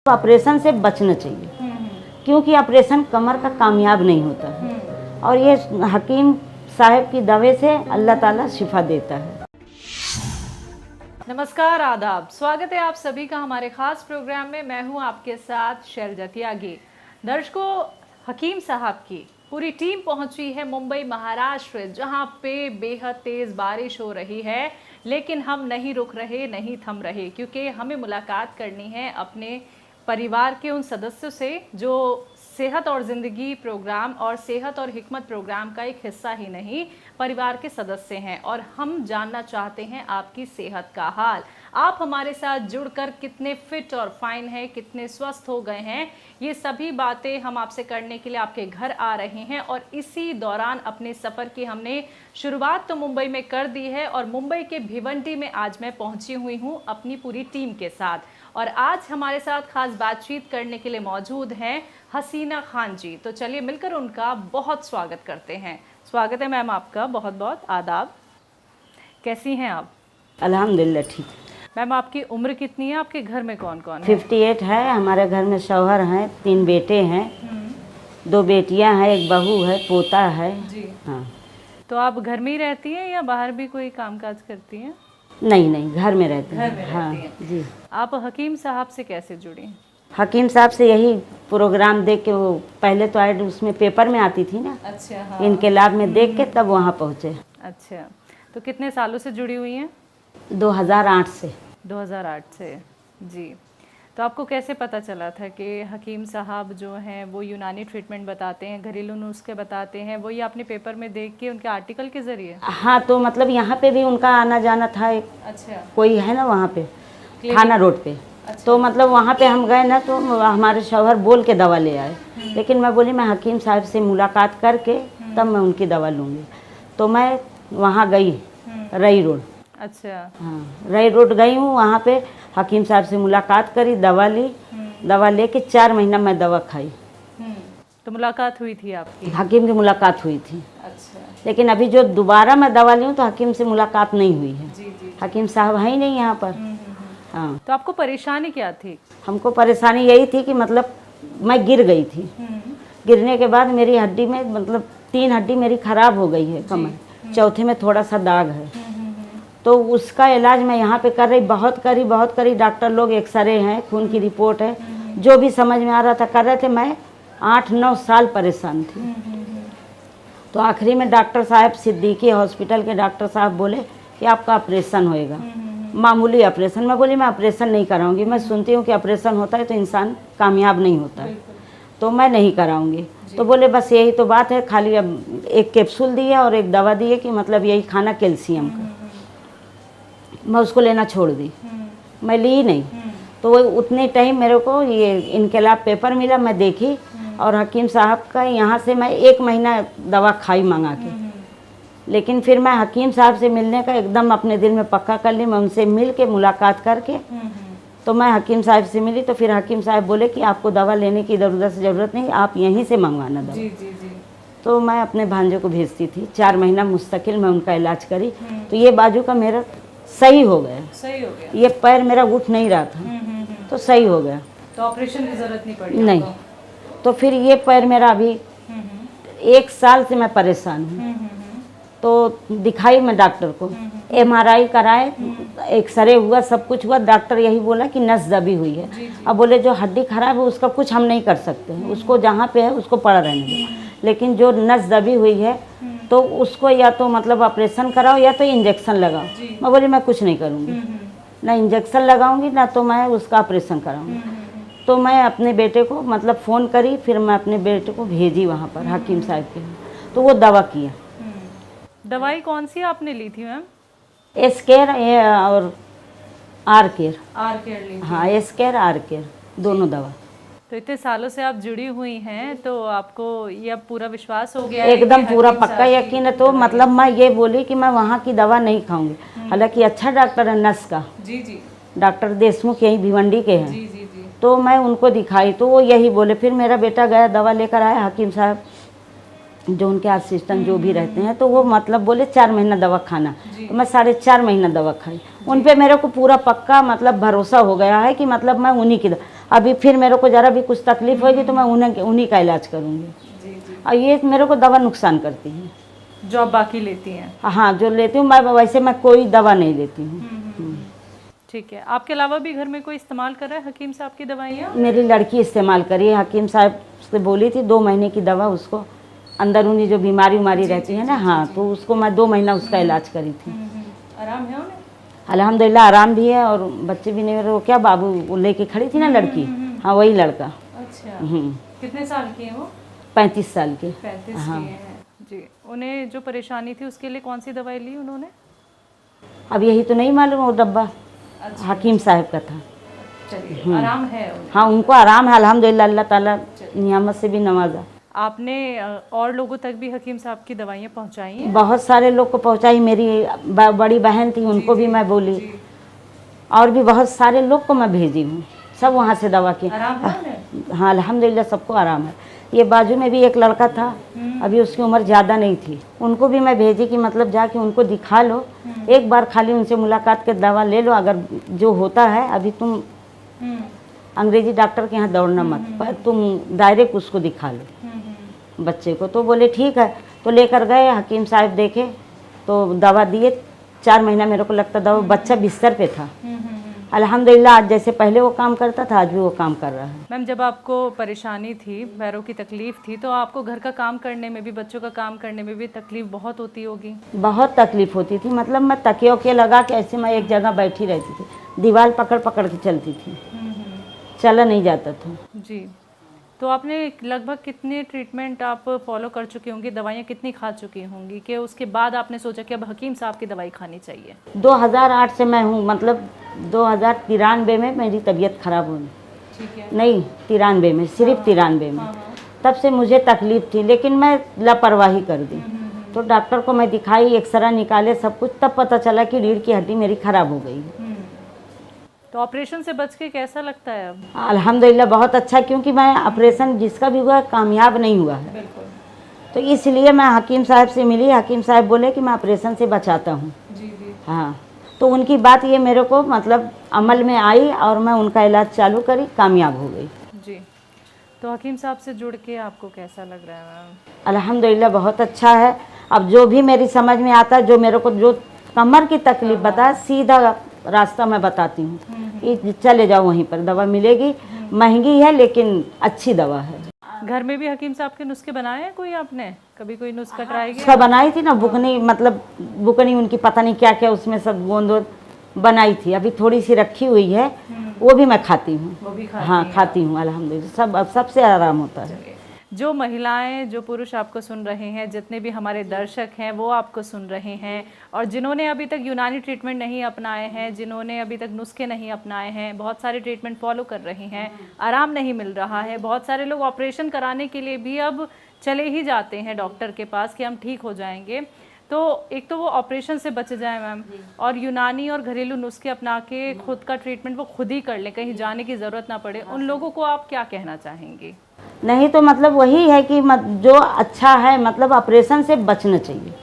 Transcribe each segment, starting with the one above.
Operation से बचना चाहिए क्योंकि ऑपरेशन कमर का कामयाब नहीं होता है और ये हकीम साहब की दवा से अल्लाह ताला शिफा देता है। नमस्कार, आदाब, स्वागत है आप सभी का हमारे खास प्रोग्राम में। मैं हूं आपके साथ शैलजा त्यागी। दर्शकों, हकीम साहब की पूरी टीम पहुंची है मुंबई महाराष्ट्र, जहां पे बेहद तेज बारिश हो रही है, लेकिन हम नहीं रुक रहे, नहीं थम रहे, क्योंकि हमें मुलाकात करनी है अपने परिवार के उन सदस्यों से जो सेहत और ज़िंदगी प्रोग्राम और सेहत और हिकमत प्रोग्राम का एक हिस्सा ही नहीं, परिवार के सदस्य हैं। और हम जानना चाहते हैं आपकी सेहत का हाल। आप हमारे साथ जुड़कर कितने फिट और फाइन हैं, कितने स्वस्थ हो गए हैं, ये सभी बातें हम आपसे करने के लिए आपके घर आ रहे हैं। और इसी दौरान अपने सफ़र की हमने शुरुआत तो मुंबई में कर दी है और मुंबई के भिवंडी में आज मैं पहुंची हुई हूं अपनी पूरी टीम के साथ। और आज हमारे साथ खास बातचीत करने के लिए मौजूद हैं हसीना खान जी। तो चलिए मिलकर उनका बहुत स्वागत करते हैं। स्वागत है मैम आपका, बहुत बहुत आदाब। कैसी हैं आप? अल्हम्दुलिल्लाह ठीक। मैम, आपकी उम्र कितनी है? आपके घर में कौन कौन है? 58 है। हमारे घर में शौहर हैं, 3 बेटे हैं, 2 बेटियां हैं, एक बहू है, पोता है जी। हाँ। तो आप घर में ही रहती हैं या बाहर भी कोई कामकाज करती हैं? नहीं, घर में रहते घर में हैं। हाँ रहती हैं। जी। आप हकीम साहब से कैसे जुड़ी? हकीम साहब से यही प्रोग्राम देख के, वो पहले तो ऐड उसमें पेपर में आती थी ना, अच्छा, हाँ। इनके लाभ में देख के तब वहाँ पहुँचे। अच्छा, तो कितने सालों से जुड़ी हुई हैं? 2008 से। 2008 से, जी। तो आपको कैसे पता चला था कि हकीम साहब जो हैं वो यूनानी ट्रीटमेंट बताते हैं, घरेलू नुस्खे बताते हैं, वो ये आपने पेपर में देख के उनके आर्टिकल के ज़रिए? हाँ, तो मतलब यहाँ पे भी उनका आना जाना था। एक अच्छा। कोई है ना वहाँ पे, थाना रोड पे। अच्छा। तो मतलब वहाँ पे हम गए ना, तो हमारे शौहर बोल के दवा ले आए, लेकिन मैं बोली मैं हकीम साहब से मुलाकात करके तब मैं उनकी दवा लूँगी। तो मैं वहाँ गई, रई रोड। अच्छा। हाँ, रई रोड गई हूँ, वहाँ पे हकीम साहब से मुलाकात करी, दवा ली। दवा लेके 4 महीना मैं दवा खाई। तो मुलाकात हुई थी आपकी? हकीम की मुलाकात हुई थी। अच्छा। लेकिन अभी जो दोबारा मैं दवा ली हूँ तो हकीम से मुलाकात नहीं हुई है। जी जी। हकीम साहब है ही नहीं यहाँ पर। हाँ। तो आपको परेशानी क्या थी? हमको परेशानी यही थी कि मतलब मैं गिर गई थी। गिरने के बाद मेरी हड्डी में मतलब 3 हड्डी मेरी खराब हो गई है कमर, चौथे में थोड़ा सा दाग है। तो उसका इलाज मैं यहाँ पे कर रही, बहुत करी। डॉक्टर लोग, एक्सरे हैं, खून की रिपोर्ट है, जो भी समझ में आ रहा था कर रहे थे। मैं 8-9 साल परेशान थी। तो आखिरी में डॉक्टर साहब, सिद्दीकी हॉस्पिटल के डॉक्टर साहब बोले कि आपका ऑपरेशन होएगा, मामूली ऑपरेशन। मैं बोली मैं ऑपरेशन नहीं कराऊंगी, मैं सुनती हूँ कि ऑपरेशन होता है तो इंसान कामयाब नहीं होता है, तो मैं नहीं कराऊंगी। तो बोले बस यही तो बात है, खाली अब एक कैप्सूल दिए और एक दवा दिए कि मतलब यही खाना कैल्शियम का। मैं उसको लेना छोड़ दी, मैं ली नहीं। तो वो उतने टाइम मेरे को ये इनकलाब पेपर मिला, मैं देखी और हकीम साहब का यहाँ से मैं 1 महीना दवा खाई मंगा के। लेकिन फिर मैं हकीम साहब से मिलने का एकदम अपने दिल में पक्का कर ली। मैं उनसे मिल के मुलाकात करके तो मैं हकीम साहब से मिली। तो फिर हकीम साहब बोले कि आपको दवा लेने की ज़रूरत नहीं, आप यहीं से मंगवाना दवा। जी जी जी। तो मैं अपने भांजे को भेजती थी। 4 महीना मुस्तकिल मैं उनका इलाज करी। तो ये बाजू का मेरा सही हो गया। सही हो गया? ये पैर मेरा उठ नहीं रहा था, तो सही हो गया। तो ऑपरेशन की जरूरत नहीं पड़ी? नहीं। तो फिर ये पैर मेरा अभी 1 साल से मैं परेशान हूँ। तो दिखाई मैं डॉक्टर को, MRI कराए, एक्सरे हुआ, सब कुछ हुआ। डॉक्टर यही बोला कि नस दबी हुई है। अब बोले जो हड्डी खराब है उसका कुछ हम नहीं कर सकते हैं, उसको जहाँ पे है उसको पड़ा रहने दो। लेकिन जो नस दबी हुई है तो उसको या तो मतलब ऑपरेशन कराओ या तो इंजेक्शन लगाओ। मैं बोली मैं कुछ नहीं करूँगी, ना इंजेक्शन लगाऊंगी ना तो मैं उसका ऑपरेशन कराऊंगी। तो मैं अपने बेटे को मतलब फ़ोन करी, फिर मैं अपने बेटे को भेजी वहाँ पर हकीम साहब के, तो वो दवा किया। दवाई कौन सी आपने ली थी मैम? एस्केयर और आर केयर। आर केयर ली थी? हाँ, एस्केयर आर केयर दोनों दवा। तो इतने सालों से आप जुड़ी हुई हैं, तो आपको ये अब पूरा विश्वास हो गया है? एकदम पूरा पक्का यकीन है। तो मतलब मैं ये बोली कि मैं वहाँ की दवा नहीं खाऊंगी। हालांकि अच्छा डॉक्टर है नस का, जी जी, डॉक्टर देशमुख यही भिवंडी के हैं। जी जी जी। तो मैं उनको दिखाई तो वो यही बोले। फिर मेरा बेटा गया, दवा लेकर आया, हकीम साहब जो उनके असिस्टेंट जो भी रहते हैं, तो वो मतलब बोले 4 महीना दवा खाना। तो मैं 4.5 महीना दवा खाई। उन पे मेरे को पूरा पक्का मतलब भरोसा हो गया है कि मतलब मैं उन्हीं की अभी फिर मेरे को ज़रा भी कुछ तकलीफ होगी तो मैं उन्हीं का इलाज करूँगी। जी जी। और ये मेरे को दवा नुकसान करती है। जो आप बाकी लेती हैं। हाँ, जो लेती हूँ मैं, वैसे मैं कोई दवा नहीं लेती हूँ। ठीक है। आपके अलावा भी घर में कोई इस्तेमाल कर रहा है हकीम साहब की दवाइयाँ? मेरी लड़की इस्तेमाल करी है, हकीम साहब से बोली थी 2 महीने की दवा उसको, अंदर उन्हीं जो बीमारी उमारी रहती है ना, हाँ, तो उसको मैं 2 महीना उसका इलाज करी थी। आराम है उन्हें? अल्हम्दुलिल्लाह आराम भी है, और बच्चे भी नहीं, वो क्या बाबू वो लेके खड़ी थी ना लड़की, हाँ वही लड़का। अच्छा। हम्म, कितने साल की है वो? 35 साल की। 35 हाँ। की हैं जी। उन्हें जो परेशानी थी उसके लिए कौन सी दवाई ली उन्होंने? अब यही तो नहीं मालूम, वो डब्बा हकीम साहब का था। चलिए, आराम है उन्हें। हाँ, उनको आराम है अल्हम्दुलिल्लाह, अल्लाह ताला नियामत से भी नवाजा। आपने और लोगों तक भी हकीम साहब की दवाइयाँ पहुँचाई हैं? बहुत सारे लोग को पहुंचाई, मेरी बड़ी बहन थी उनको भी मैं बोली, और भी बहुत सारे लोग को मैं भेजी हूँ, सब वहाँ से दवा की। आराम है उन्हें? हाँ अल्हम्दुलिल्लाह सबको आराम है। ये बाजू में भी एक लड़का था, अभी उसकी उम्र ज़्यादा नहीं थी, उनको भी मैं भेजी कि मतलब जाके उनको दिखा लो, एक बार खाली उनसे मुलाकात कर दवा ले लो, अगर जो होता है अभी तुम अंग्रेजी डॉक्टर के यहाँ दौड़ना मत, पर तुम डायरेक्ट उसको दिखा लो बच्चे को। तो बोले ठीक है, तो लेकर गए हकीम साहब देखे, तो दवा दिए, 4 महीना मेरे को लगता दवा, बच्चा बिस्तर पे था। अल्हम्दुलिल्लाह आज जैसे पहले वो काम करता था आज भी वो काम कर रहा है। मैम, जब आपको परेशानी थी, पैरों की तकलीफ थी, तो आपको घर का काम करने में भी, बच्चों का काम करने में भी तकलीफ बहुत होती होगी? बहुत तकलीफ होती थी, मतलब मैं तकिया वकिया लगा के ऐसे मैं एक जगह बैठी रहती थी, दीवार पकड़ पकड़ के चलती थी, चला नहीं जाता था। जी। तो आपने लगभग कितने ट्रीटमेंट आप फॉलो कर चुकी होंगी, दवाइयाँ कितनी खा चुकी होंगी कि उसके बाद आपने सोचा कि अब हकीम साहब की दवाई खानी चाहिए? 2008 से मैं हूँ, मतलब 2093 में मेरी तबीयत खराब हुई। ठीक है। नहीं 93 में, सिर्फ 93 में, तब से मुझे तकलीफ थी, लेकिन मैं लापरवाही कर दी। तो डॉक्टर को मैं दिखाई, एक्सरा निकाले सब कुछ, तब पता चला कि रीढ़ की हड्डी मेरी खराब हो गई है। तो ऑपरेशन से बच के कैसा लगता है अब? अल्हम्दुलिल्लाह बहुत अच्छा, क्योंकि मैं ऑपरेशन जिसका भी हुआ कामयाब नहीं हुआ है, बिल्कुल। तो इसलिए मैं हकीम साहब से मिली, हकीम साहब बोले कि मैं ऑपरेशन से बचाता हूँ। जी जी। हाँ, तो उनकी बात ये मेरे को मतलब अमल में आई, और मैं उनका इलाज चालू करी, कामयाब हो गई। जी। तो हकीम साहब से जुड़ के आपको कैसा लग रहा है मैम? अल्हम्दुलिल्लाह बहुत अच्छा है। अब जो भी मेरी समझ में आता है, जो मेरे को जो कमर की तकलीफ बताया, सीधा रास्ता मैं बताती हूँ, ये चले जाओ वहीं पर दवा मिलेगी, महंगी है लेकिन अच्छी दवा है। घर में भी हकीम साहब के नुस्खे बनाए हैं कोई आपने? कभी कोई नुस्खा ट्राई किया? उसका बनाई थी ना बुकनी, मतलब बुकनी उनकी पता नहीं क्या क्या उसमें सब गोंद वोंद बनाई थी, अभी थोड़ी सी रखी हुई है, वो भी मैं खाती हूँ। वो भी खाती हाँ हैं खाती हूँ अल्हम्दुलिल्लाह, सब अब सबसे आराम होता है। जो महिलाएं, जो पुरुष आपको सुन रहे हैं, जितने भी हमारे दर्शक हैं वो आपको सुन रहे हैं, और जिन्होंने अभी तक यूनानी ट्रीटमेंट नहीं अपनाए हैं, जिन्होंने अभी तक नुस्खे नहीं अपनाए हैं, बहुत सारे ट्रीटमेंट फॉलो कर रहे हैं, आराम नहीं मिल रहा है, बहुत सारे लोग ऑपरेशन कराने के लिए भी अब चले ही जाते हैं डॉक्टर के पास कि हम ठीक हो जाएंगे, तो एक तो वो ऑपरेशन से बच जाए मैम, और यूनानी और घरेलू नुस्खे अपना के खुद का ट्रीटमेंट वो खुद ही कर लें, कहीं जाने की ज़रूरत ना पड़े, उन लोगों को आप क्या कहना चाहेंगी? नहीं तो मतलब वही है कि जो अच्छा है, मतलब ऑपरेशन से बचना चाहिए,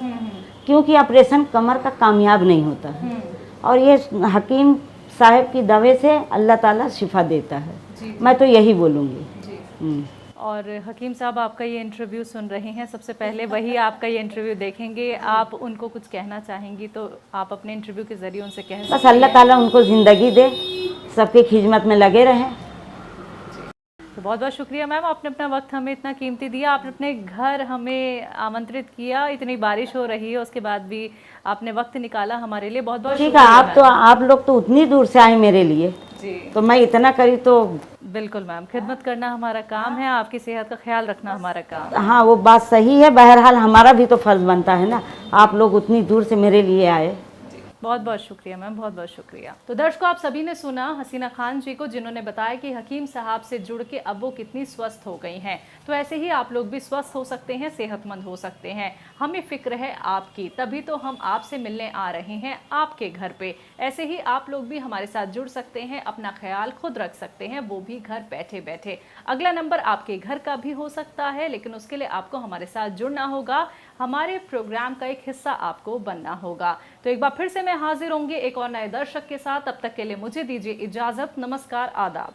क्योंकि ऑपरेशन कमर का कामयाब नहीं होता है, और ये हकीम साहब की दवा से अल्लाह ताला शिफा देता है, मैं तो यही बोलूँगी। और हकीम साहब आपका ये इंटरव्यू सुन रहे हैं, सबसे पहले वही आपका ये इंटरव्यू देखेंगे, आप उनको कुछ कहना चाहेंगी तो आप अपने इंटरव्यू के ज़रिए उनसे कह सकते हैं। बस अल्लाह ताला उनको ज़िंदगी दे, सबकी खिदमत में लगे रहें। तो बहुत बहुत शुक्रिया मैम, आपने अपना वक्त हमें इतना कीमती दिया, आपने अपने घर हमें आमंत्रित किया, इतनी बारिश हो रही है उसके बाद भी आपने वक्त निकाला हमारे लिए, बहुत बहुत ठीक है। आप लोग तो उतनी दूर से आए मेरे लिए, जी तो मैं इतना करी तो। बिल्कुल मैम, खिदमत करना हमारा काम है, आपकी सेहत का ख्याल रखना हमारा काम। हाँ वो बात सही है, बहरहाल हमारा भी तो फर्ज बनता है ना, आप लोग उतनी दूर से मेरे लिए आए। बहुत बहुत शुक्रिया मैम, बहुत बहुत शुक्रिया। तो दर्शकों, आप सभी ने सुना हसीना खान जी को, जिन्होंने बताया कि हकीम साहब से जुड़ के अब वो कितनी स्वस्थ हो गई हैं। तो ऐसे ही आप लोग भी स्वस्थ हो सकते हैं, सेहतमंद हो सकते हैं। हमें फिक्र है आपकी, तभी तो हम आपसे मिलने आ रहे हैं आपके घर पे। ऐसे ही आप लोग भी हमारे साथ जुड़ सकते हैं, अपना ख्याल खुद रख सकते हैं, वो भी घर बैठे बैठे। अगला नंबर आपके घर का भी हो सकता है, लेकिन उसके लिए आपको हमारे साथ जुड़ना होगा, हमारे प्रोग्राम का एक हिस्सा आपको बनना होगा। तो एक बार फिर से मैं हाजिर होंगे एक और नए दर्शक के साथ, तब तक के लिए मुझे दीजिए इजाजत। नमस्कार, आदाब।